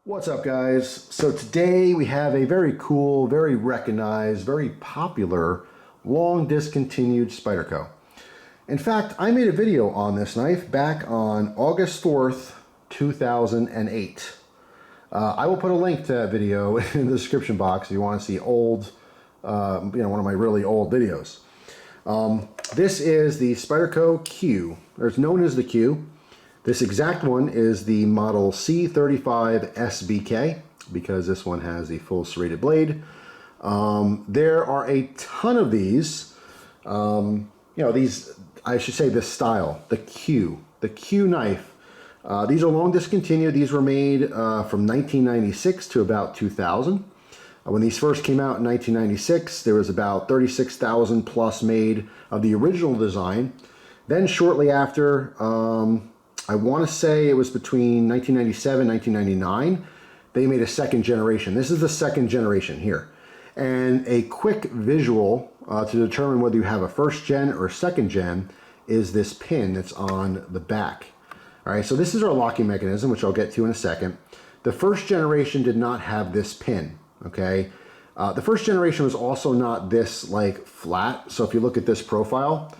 What's up, guys? So today we have a very cool, very recognized, very popular, long discontinued Spyderco. In fact, I made a video on this knife back on August 4th, 2008. I will put a link to that video in the description box if you want to see old, one of my really old videos. This is the Spyderco Q, or it's known as the Q. This exact one is the model C23SBK because this one has the full serrated blade. There are a ton of these. These, I should say this style, the Q knife. These are long discontinued. These were made from 1996 to about 2000. When these first came out in 1996, there was about 36,000 plus made of the original design. Then shortly after, I want to say it was between 1997 and 1999, they made a second generation. This is the second generation here. And a quick visual to determine whether you have a first gen or second gen is this pin that's on the back. All right, so this is our locking mechanism, which I'll get to in a second. The first generation did not have this pin, okay? The first generation was also not this like flat. So if you look at this profile,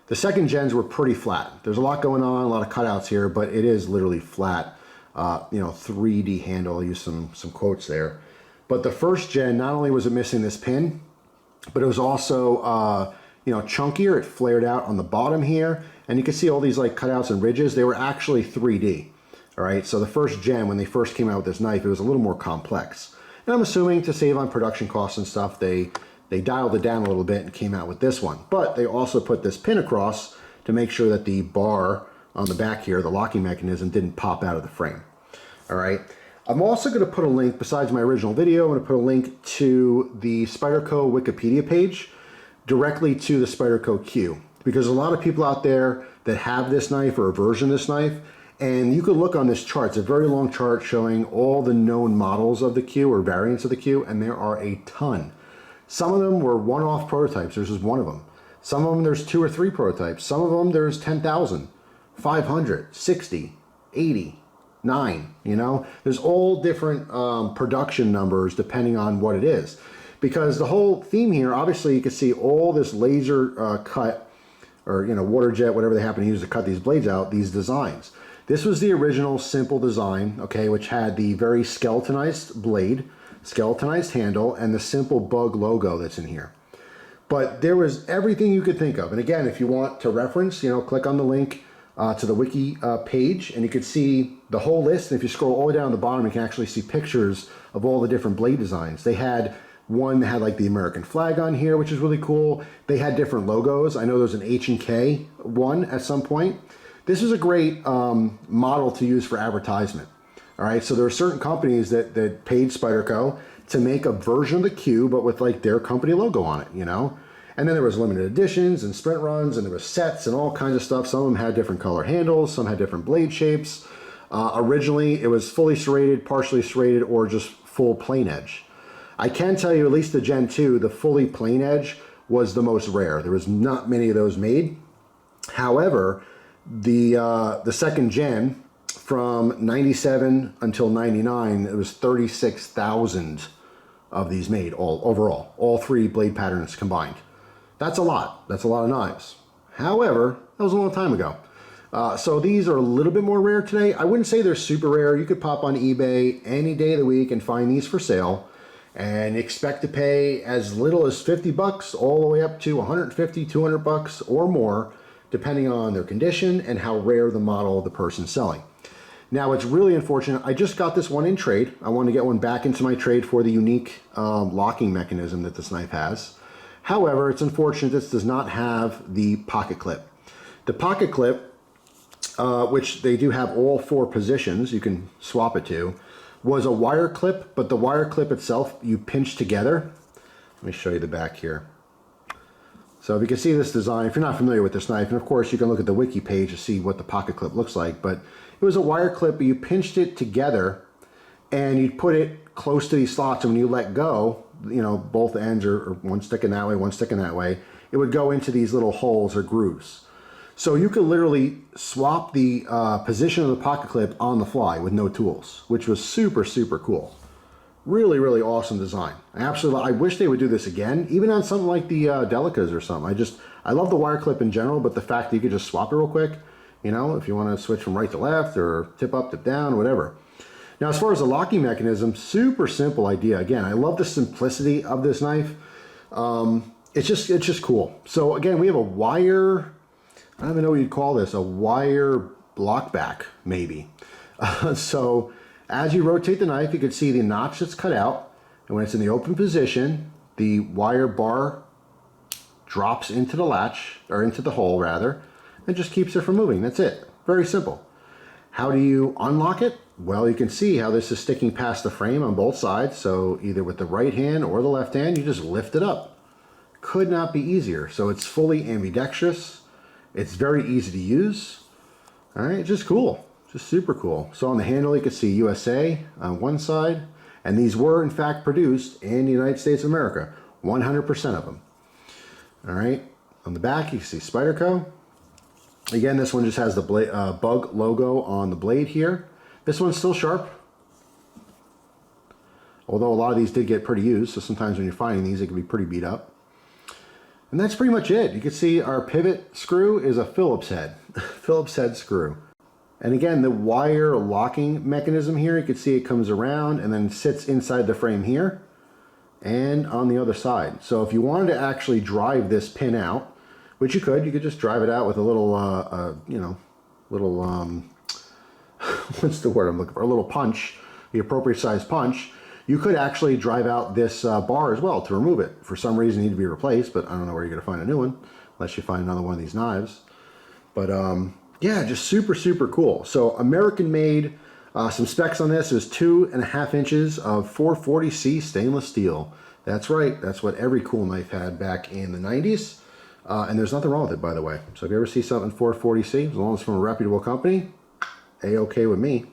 the second gens were pretty flat. There's a lot going on, a lot of cutouts here, but it is literally flat. 3D handle. I'll use some quotes there. But the first gen, not only was it missing this pin, but it was also chunkier. It flared out on the bottom here, and you can see all these like cutouts and ridges. They were actually 3D. All right. So the first gen, when they first came out with this knife, it was a little more complex. And I'm assuming to save on production costs and stuff, they dialed it down a little bit and came out with this one. But they also put this pin across to make sure that the bar on the back here, the locking mechanism, didn't pop out of the frame. All right. I'm also going to put a link, besides my original video, I'm going to put a link to the Spyderco Wikipedia page directly to the Spyderco Q. Because a lot of people out there that have this knife or a version of this knife, and you could look on this chart. It's a very long chart showing all the known models of the Q or variants of the Q, and there are a ton. Some of them were one-off prototypes. There's just one of them. Some of them, there's 2 or 3 prototypes. Some of them, there's 10,000, 500, 60, 80, 9, There's all different production numbers depending on what it is. Because the whole theme here, obviously, you can see all this laser cut or, water jet, whatever they happen to use to cut these blades out, these designs. This was the original simple design, okay, which had the very skeletonized blade, skeletonized handle, and the simple bug logo that's in here. But there was everything you could think of. And again, if you want to reference, click on the link to the wiki page, and you could see the whole list. And if you scroll all the way down to the bottom, you can actually see pictures of all the different blade designs. They had one that had like the American flag on here, which is really cool. They had different logos. I know there was an H&K one at some point. This is a great model to use for advertisement. All right, so there are certain companies that paid Spyderco to make a version of the Q, but with like their company logo on it, And then there was limited editions and sprint runs, and there was sets and all kinds of stuff. Some of them had different color handles, some had different blade shapes. Originally, it was fully serrated, partially serrated, or just full plain edge. I can tell you, at least the Gen 2, the fully plain edge was the most rare. There was not many of those made. However, the second gen, from 97 until 99, it was 36,000 of these made overall, all 3 blade patterns combined. That's a lot. That's a lot of knives. However, that was a long time ago. So these are a little bit more rare today. I wouldn't say they're super rare. You could pop on eBay any day of the week and find these for sale and expect to pay as little as 50 bucks all the way up to 150, 200 bucks or more, depending on their condition and how rare the model the person's selling. Now, it's really unfortunate. I just got this one in trade. I want to get one back into my trade for the unique locking mechanism that this knife has. However, it's unfortunate this does not have the pocket clip. The pocket clip, which they do have all 4 positions, you can swap it to, was a wire clip, but the wire clip itself, you pinch together. Let me show you the back here. So if you can see this design, if you're not familiar with this knife, and of course you can look at the wiki page to see what the pocket clip looks like, but it was a wire clip, but you pinched it together and you put it close to these slots, and when you let go, both ends are one sticking that way, one sticking that way, it would go into these little holes or grooves. So you could literally swap the position of the pocket clip on the fly with no tools, which was super, super cool. Really, really awesome design. I wish they would do this again, even on something like the Delicas or something. I love the wire clip in general, but the fact that you could just swap it real quick, you know, if you want to switch from right to left or tip up, tip down, whatever. Now, as far as the locking mechanism, super simple idea. Again, I love the simplicity of this knife. It's just cool. So again, we have a wire, I don't even know what you'd call this, a wire block back, maybe. So as you rotate the knife, you can see the notch that's cut out. And when it's in the open position, the wire bar drops into the latch, or into the hole rather, and just keeps it from moving. That's it. Very simple. How do you unlock it? Well, you can see how this is sticking past the frame on both sides. So either with the right hand or the left hand, you just lift it up. Could not be easier. So it's fully ambidextrous. It's very easy to use. All right, just cool. Just super cool. So on the handle, you can see USA on one side, and these were in fact produced in the United States of America, 100% of them. All right, on the back, you can see Spyderco. Again, this one just has the bug logo on the blade here. This one's still sharp, although a lot of these did get pretty used, so sometimes when you're finding these, it can be pretty beat up. And that's pretty much it. You can see our pivot screw is a Phillips head, Phillips head screw. And again, the wire locking mechanism here, you can see it comes around and then sits inside the frame here and on the other side. So if you wanted to actually drive this pin out, which you could just drive it out with a little, what's the word I'm looking for? A little punch, the appropriate size punch. You could actually drive out this bar as well to remove it. For some reason, it need to be replaced, but I don't know where you're going to find a new one unless you find another one of these knives. But yeah, just super, super cool. So American made. Some specs on this is 2.5 inches of 440C stainless steel. That's right. That's what every cool knife had back in the 90s. And there's nothing wrong with it, by the way. So if you ever see something 440C, as long as it's from a reputable company, A-okay with me.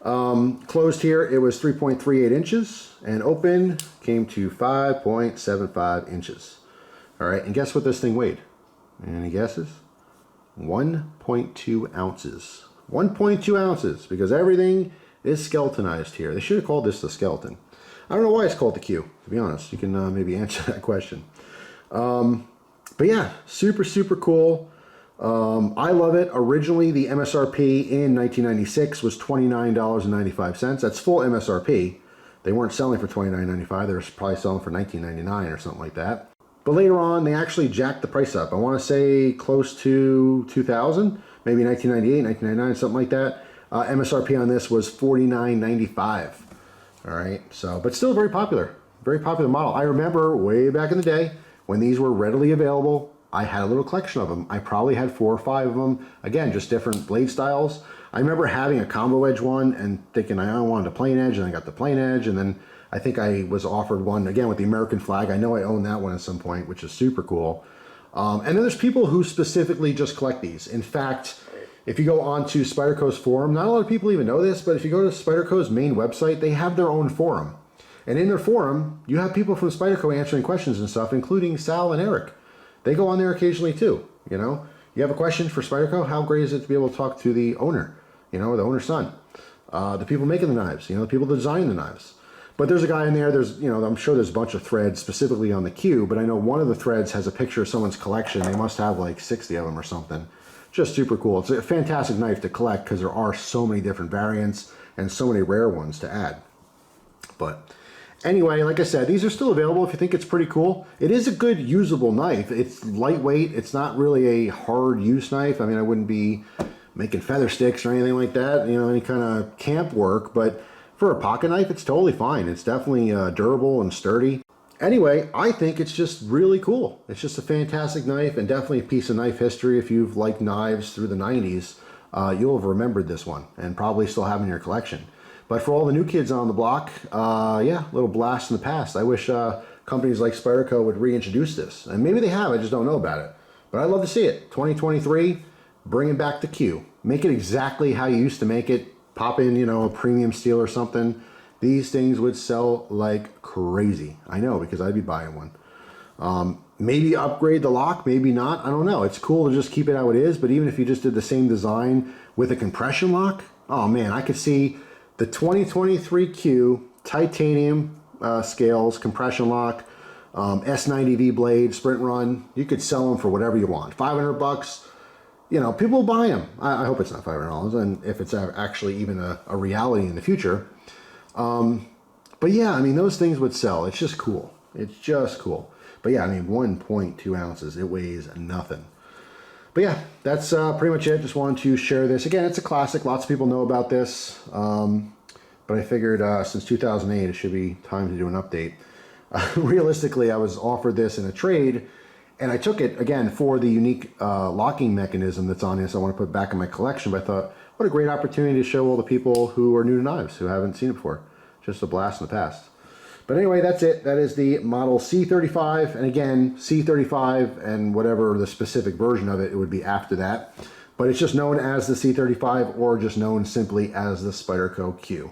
Closed here, it was 3.38 inches, and open came to 5.75 inches. All right, and guess what this thing weighed? Any guesses? 1.2 ounces. 1.2 ounces, because everything is skeletonized here. They should have called this the skeleton. I don't know why it's called the Q, to be honest. You can maybe answer that question. But yeah, super, super cool. I love it. Originally, the MSRP in 1996 was $29.95. That's full MSRP. They weren't selling for $29.95. They were probably selling for $19.99 or something like that. But later on, they actually jacked the price up. I want to say close to 2000, maybe 1998, 1999, something like that. MSRP on this was $49.95. All right, so, but still very popular model. I remember way back in the day when these were readily available, I had a little collection of them. I probably had 4 or 5 of them. Again, just different blade styles. I remember having a combo edge one and thinking I wanted a plain edge, and I got the plain edge, and then I think I was offered one, again, with the American flag. I know I own that one at some point, which is super cool. And then there's people who specifically just collect these. In fact, if you go onto Spyderco's forum, not a lot of people even know this, but if you go to Spyderco's main website, they have their own forum. And in their forum, you have people from Spyderco answering questions and stuff, including Sal and Eric. They go on there occasionally too, you know. You have a question for Spyderco, how great is it to be able to talk to the owner, you know, or the owner's son, the people making the knives, you know, the people that design the knives. But there's a guy in there, there's, you know, I'm sure there's a bunch of threads specifically on the Q, but I know one of the threads has a picture of someone's collection. They must have like 60 of them or something. Just super cool. It's a fantastic knife to collect because there are so many different variants and so many rare ones to add. But anyway, like I said, these are still available if you think it's pretty cool. It is a good usable knife. It's lightweight. It's not really a hard use knife. I mean, I wouldn't be making feather sticks or anything like that, you know, any kind of camp work, but for a pocket knife, it's totally fine. It's definitely durable and sturdy. Anyway, I think it's just really cool. It's just a fantastic knife and definitely a piece of knife history. If you've liked knives through the 90s, you'll have remembered this one and probably still have in your collection. But for all the new kids on the block, yeah, a little blast in the past. I wish companies like Spyderco would reintroduce this. And maybe they have, I just don't know about it. But I'd love to see it. 2023, bringing back the Q. Make it exactly how you used to make it. Pop in, you know, a premium steel or something. These things would sell like crazy. I know, because I'd be buying one. Maybe upgrade the lock, maybe not. I don't know. It's cool to just keep it how it is, but even if you just did the same design with a compression lock, oh man, I could see the 2023 Q titanium scales, compression lock, S90V blade, sprint run. You could sell them for whatever you want. 500 bucks. You know, people will buy them. I hope it's not $500, and if it's actually even a reality in the future. But yeah, I mean, those things would sell. It's just cool. It's just cool. But yeah, I mean, 1.2 ounces. It weighs nothing. But yeah, that's pretty much it. Just wanted to share this. Again, it's a classic. Lots of people know about this. But I figured since 2008, it should be time to do an update. Realistically, I was offered this in a trade, and I took it, again, for the unique locking mechanism that's on this. I want to put back in my collection, but I thought, what a great opportunity to show all the people who are new to knives, who haven't seen it before. Just a blast in the past. But anyway, that's it. That is the model C35. And again, C35 and whatever the specific version of it, it would be after that. But it's just known as the C35 or just known simply as the Spyderco Q.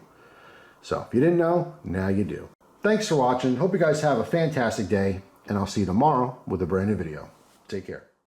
So if you didn't know, now you do. Thanks for watching. Hope you guys have a fantastic day. And I'll see you tomorrow with a brand new video. Take care.